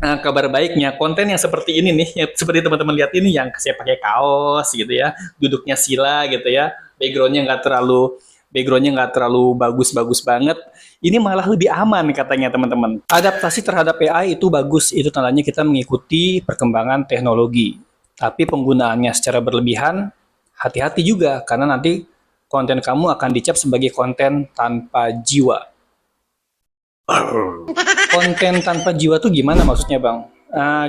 Kabar baiknya, konten yang seperti ini nih, yang seperti teman-teman lihat ini, yang saya pakai kaos gitu ya, duduknya sila gitu ya, backgroundnya nggak terlalu bagus-bagus banget. Ini malah lebih aman katanya teman-teman. Adaptasi terhadap AI itu bagus, itu tandanya kita mengikuti perkembangan teknologi. Tapi penggunaannya secara berlebihan, hati-hati juga, karena nanti konten kamu akan dicap sebagai konten tanpa jiwa. Konten tanpa jiwa tuh gimana maksudnya, Bang?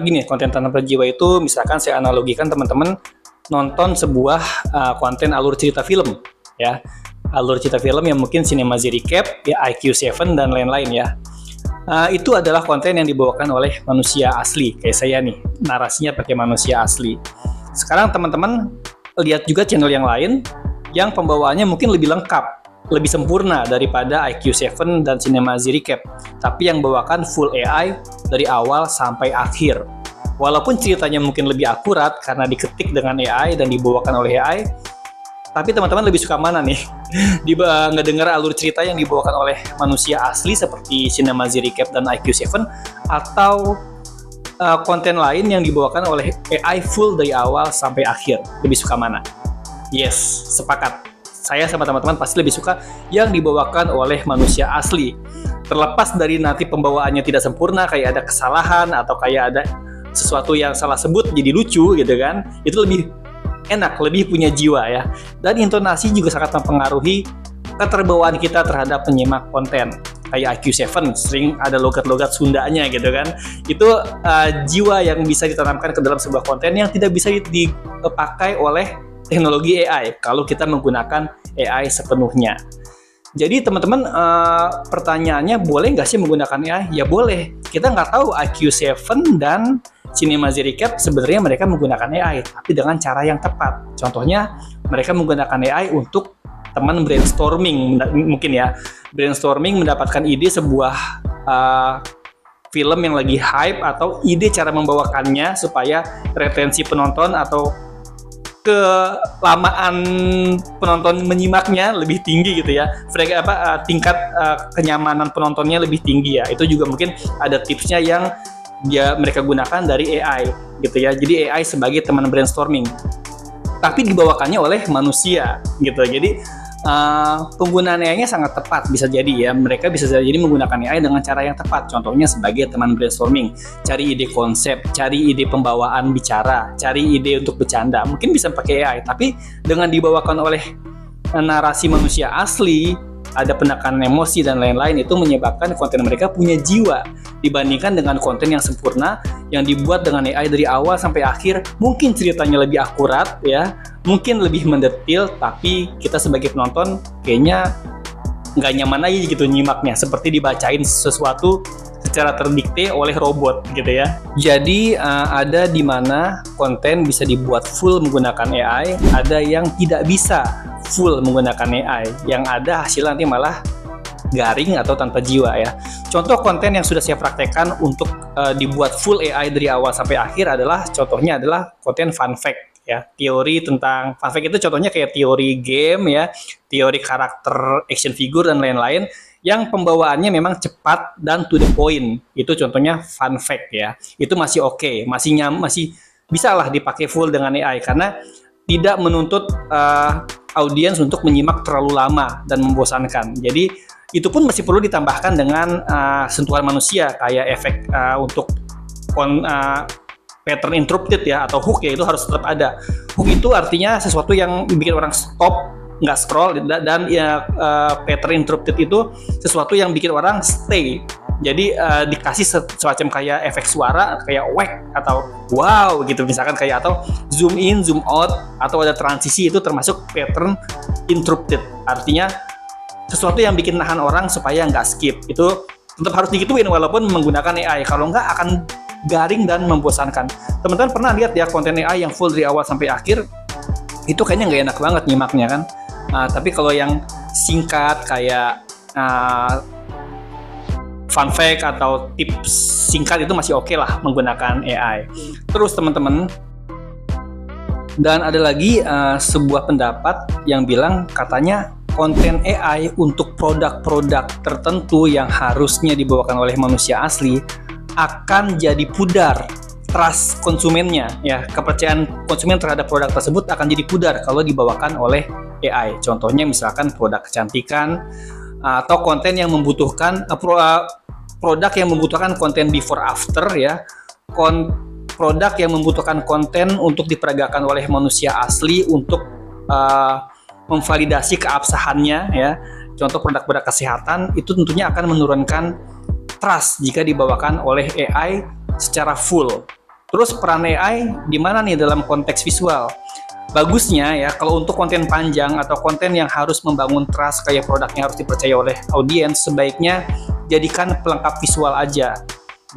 Gini, konten tanpa jiwa itu misalkan saya analogikan teman-teman nonton sebuah konten alur cerita film, ya. Alur cerita film yang mungkin Cinemazi Recap, ya, IQ7 dan lain-lain ya. Itu adalah konten yang dibawakan oleh manusia asli, kayak saya nih, narasinya pakai manusia asli. Sekarang teman-teman lihat juga channel yang lain yang pembawaannya mungkin lebih lengkap, lebih sempurna daripada IQ7 dan Cinemazi Recap, tapi yang bawakan full AI dari awal sampai akhir. Walaupun ceritanya mungkin lebih akurat karena diketik dengan AI dan dibawakan oleh AI, tapi teman-teman lebih suka mana nih? Ngedengar alur cerita yang dibawakan oleh manusia asli seperti Cinemazi Recap dan IQ7, atau konten lain yang dibawakan oleh AI full dari awal sampai akhir? Lebih suka mana? Yes, sepakat. Saya sama teman-teman pasti lebih suka yang dibawakan oleh manusia asli. Terlepas dari nanti pembawaannya tidak sempurna, kayak ada kesalahan atau kayak ada sesuatu yang salah sebut jadi lucu gitu kan, itu lebih enak, lebih punya jiwa ya. Dan intonasi juga sangat mempengaruhi keterbawaan kita terhadap penyimak konten. Kayak IQ7 sering ada logat-logat Sundanya gitu kan. Itu jiwa yang bisa ditanamkan ke dalam sebuah konten yang tidak bisa dipakai oleh teknologi AI kalau kita menggunakan AI sepenuhnya. Jadi teman-teman, pertanyaannya boleh nggak sih menggunakan AI? Ya boleh. Kita nggak tahu IQ7 dan Cinemazi Recap sebenarnya mereka menggunakan AI, tapi dengan cara yang tepat. Contohnya mereka menggunakan AI untuk teman brainstorming, mungkin ya, brainstorming mendapatkan ide sebuah film yang lagi hype atau ide cara membawakannya supaya retensi penonton atau kelamaan penonton menyimaknya lebih tinggi gitu ya. Tingkat kenyamanan penontonnya lebih tinggi ya. Itu juga mungkin ada tipsnya yang mereka gunakan dari AI gitu ya. Jadi AI sebagai teman brainstorming, tapi dibawakannya oleh manusia gitu. Jadi penggunaan AI-nya sangat tepat, bisa jadi ya. Mereka bisa jadi menggunakan AI dengan cara yang tepat. Contohnya sebagai teman brainstorming, cari ide konsep, cari ide pembawaan bicara, cari ide untuk bercanda. Mungkin bisa pakai AI, tapi dengan dibawakan oleh narasi manusia asli, ada penekanan emosi dan lain-lain, itu menyebabkan konten mereka punya jiwa dibandingkan dengan konten yang sempurna yang dibuat dengan AI dari awal sampai akhir. Mungkin ceritanya lebih akurat ya, mungkin lebih mendetil, tapi kita sebagai penonton kayaknya nggak nyaman aja gitu nyimaknya, seperti dibacain sesuatu secara terdikte oleh robot gitu ya. Jadi ada di mana konten bisa dibuat full menggunakan AI, ada yang tidak bisa full menggunakan AI, yang ada hasil nanti malah garing atau tanpa jiwa ya. Contoh konten yang sudah saya praktekkan untuk dibuat full AI dari awal sampai akhir adalah, contohnya adalah konten fun fact ya. Teori tentang fun fact itu contohnya kayak teori game ya, teori karakter action figure dan lain-lain, yang pembawaannya memang cepat dan to the point. Itu contohnya fun fact ya. Itu masih oke, masih bisa lah dipakai full dengan AI karena tidak menuntut audiens untuk menyimak terlalu lama dan membosankan. Jadi itu pun masih perlu ditambahkan dengan sentuhan manusia, kayak efek untuk pattern interrupted ya, atau hook ya, itu harus tetap ada. Hook itu artinya sesuatu yang bikin orang stop, nggak scroll, dan ya pattern interrupted itu sesuatu yang bikin orang stay. Jadi dikasih semacam kayak efek suara kayak whack atau wow gitu misalkan, kayak, atau zoom in, zoom out, atau ada transisi, itu termasuk pattern interrupted. Artinya sesuatu yang bikin nahan orang supaya nggak skip. Itu tetap harus digituin walaupun menggunakan AI. Kalau nggak akan garing dan membosankan. Teman-teman pernah lihat ya konten AI yang full dari awal sampai akhir? Itu kayaknya nggak enak banget nyimaknya kan. Tapi kalau yang singkat kayak fun fact atau tips singkat itu masih oke lah menggunakan AI. Terus teman-teman, dan ada lagi sebuah pendapat yang bilang katanya konten AI untuk produk-produk tertentu yang harusnya dibawakan oleh manusia asli akan jadi pudar. Trust konsumennya, ya, kepercayaan konsumen terhadap produk tersebut akan jadi pudar kalau dibawakan oleh AI. Contohnya misalkan produk kecantikan atau konten yang membutuhkan produk yang membutuhkan konten before after, ya, produk yang membutuhkan konten untuk diperagakan oleh manusia asli untuk memvalidasi keabsahannya, ya. Contoh produk-produk kesehatan itu tentunya akan menurunkan trust jika dibawakan oleh AI secara full. Terus peran AI di mana nih dalam konteks visual? Bagusnya ya, kalau untuk konten panjang atau konten yang harus membangun trust kayak produknya harus dipercaya oleh audiens, sebaiknya jadikan pelengkap visual aja.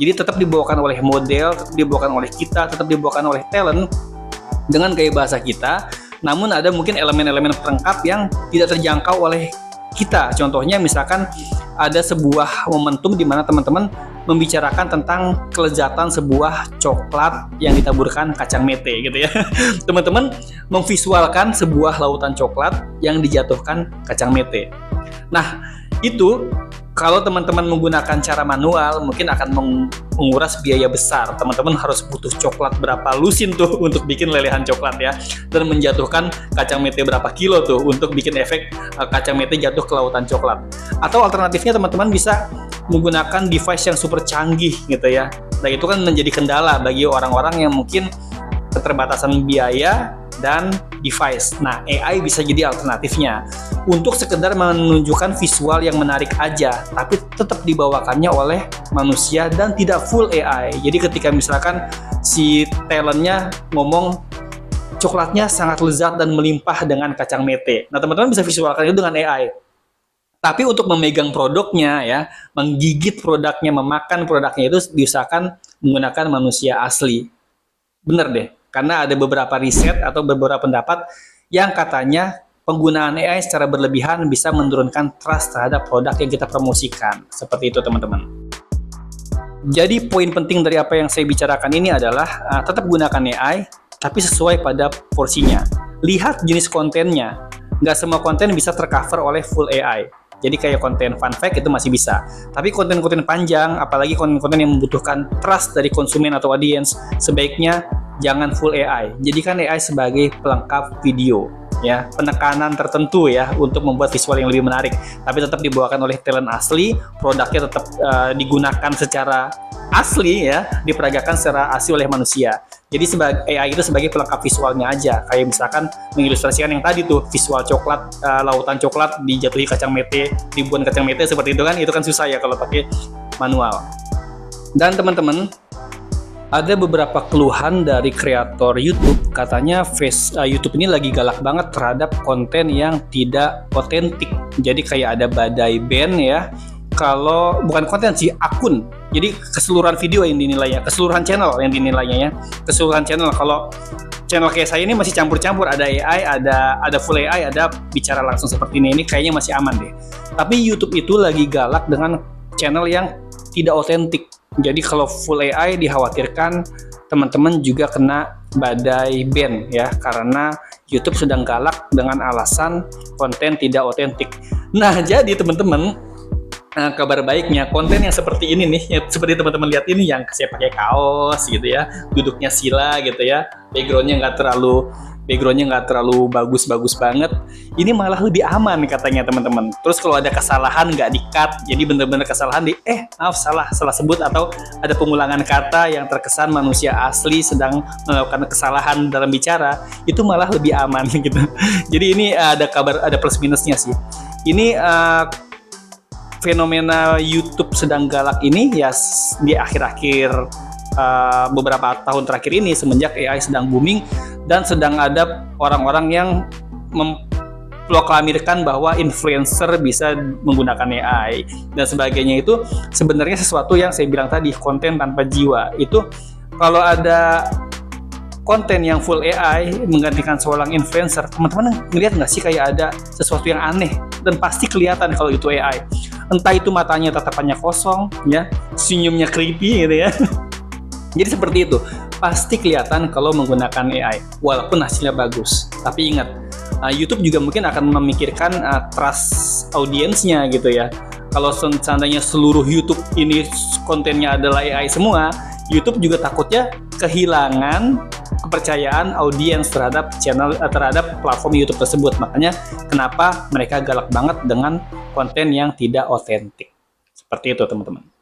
Jadi tetap dibawakan oleh model, tetap dibawakan oleh kita, tetap dibawakan oleh talent dengan gaya bahasa kita. Namun ada mungkin elemen-elemen pelengkap yang tidak terjangkau oleh kita. Contohnya misalkan ada sebuah momentum di mana teman-teman membicarakan tentang kelezatan sebuah coklat yang ditaburkan kacang mete gitu ya. Teman-teman memvisualkan sebuah lautan coklat yang dijatuhkan kacang mete. Nah, itu kalau teman-teman menggunakan cara manual mungkin akan menguras biaya besar. Teman-teman harus butuh coklat berapa lusin tuh untuk bikin lelehan coklat ya, dan menjatuhkan kacang mete berapa kilo tuh untuk bikin efek kacang mete jatuh ke lautan coklat. Atau alternatifnya teman-teman bisa menggunakan device yang super canggih gitu ya. Nah, itu kan menjadi kendala bagi orang-orang yang mungkin keterbatasan biaya dan device. Nah, AI bisa jadi alternatifnya untuk sekedar menunjukkan visual yang menarik aja, tapi tetap dibawakannya oleh manusia dan tidak full AI. Jadi ketika misalkan si talentnya ngomong coklatnya sangat lezat dan melimpah dengan kacang mete, nah teman-teman bisa visualkan itu dengan AI. Tapi untuk memegang produknya ya, menggigit produknya, memakan produknya itu diusahakan menggunakan manusia asli. Bener deh, karena ada beberapa riset atau beberapa pendapat yang katanya penggunaan AI secara berlebihan bisa menurunkan trust terhadap produk yang kita promosikan. Seperti itu teman-teman. Jadi poin penting dari apa yang saya bicarakan ini adalah tetap gunakan AI, tapi sesuai pada porsinya. Lihat jenis kontennya. Nggak semua konten bisa tercover oleh full AI. Jadi kayak konten fun fact itu masih bisa. Tapi konten-konten panjang, apalagi konten-konten yang membutuhkan trust dari konsumen atau audiens, sebaiknya jangan full AI. Jadikan AI sebagai pelengkap video, ya, penekanan tertentu ya untuk membuat visual yang lebih menarik. Tapi tetap dibawakan oleh talent asli, produknya tetap digunakan secara asli ya, diperagakan secara asli oleh manusia. Jadi sebagai AI itu sebagai pelengkap visualnya aja. Kayak misalkan mengilustrasikan yang tadi tuh, visual coklat, lautan coklat dijatuhi kacang mete, ribuan kacang mete seperti itu kan susah ya kalau pakai manual. Dan teman-teman, ada beberapa keluhan dari kreator YouTube, katanya YouTube ini lagi galak banget terhadap konten yang tidak otentik. Jadi kayak ada badai ban ya, kalau bukan konten sih, akun. Jadi keseluruhan video yang dinilainya, keseluruhan channel yang dinilainya ya, keseluruhan channel. Kalau channel kayak saya ini masih campur-campur, ada AI, ada full AI, ada bicara langsung seperti ini kayaknya masih aman deh. Tapi YouTube itu lagi galak dengan channel yang tidak otentik. Jadi kalau full AI dikhawatirkan teman-teman juga kena badai ban ya, karena YouTube sedang galak dengan alasan konten tidak otentik. Nah, jadi teman-teman, kabar baiknya konten yang seperti ini nih, yang seperti teman-teman lihat ini, yang saya pakai kaos gitu ya, duduknya sila gitu ya, backgroundnya nggak terlalu bagus-bagus banget, ini malah lebih aman katanya teman-teman. Terus kalau ada kesalahan nggak di-cut, jadi bener-bener kesalahan maaf salah sebut, atau ada pengulangan kata yang terkesan manusia asli sedang melakukan kesalahan dalam bicara, itu malah lebih aman gitu. Jadi ini ada plus minusnya sih. Ini fenomena YouTube sedang galak ini ya di akhir-akhir beberapa tahun terakhir ini, semenjak AI sedang booming dan sedang ada orang-orang yang memproklamirkan bahwa influencer bisa menggunakan AI dan sebagainya. Itu sebenarnya sesuatu yang saya bilang tadi, konten tanpa jiwa. Itu kalau ada konten yang full AI menggantikan seorang influencer, teman-teman ngeliat nggak sih kayak ada sesuatu yang aneh? Dan pasti kelihatan kalau itu AI. Entah itu matanya tatapannya kosong, ya, senyumnya creepy gitu ya. Jadi seperti itu, pasti kelihatan kalau menggunakan AI, walaupun hasilnya bagus. Tapi ingat, YouTube juga mungkin akan memikirkan trust audiensnya gitu ya. kalau seandainya seluruh YouTube ini kontennya adalah AI semua, YouTube juga takutnya kehilangan kepercayaan audiens terhadap terhadap platform YouTube tersebut. Makanya kenapa mereka galak banget dengan konten yang tidak otentik. Seperti itu teman-teman.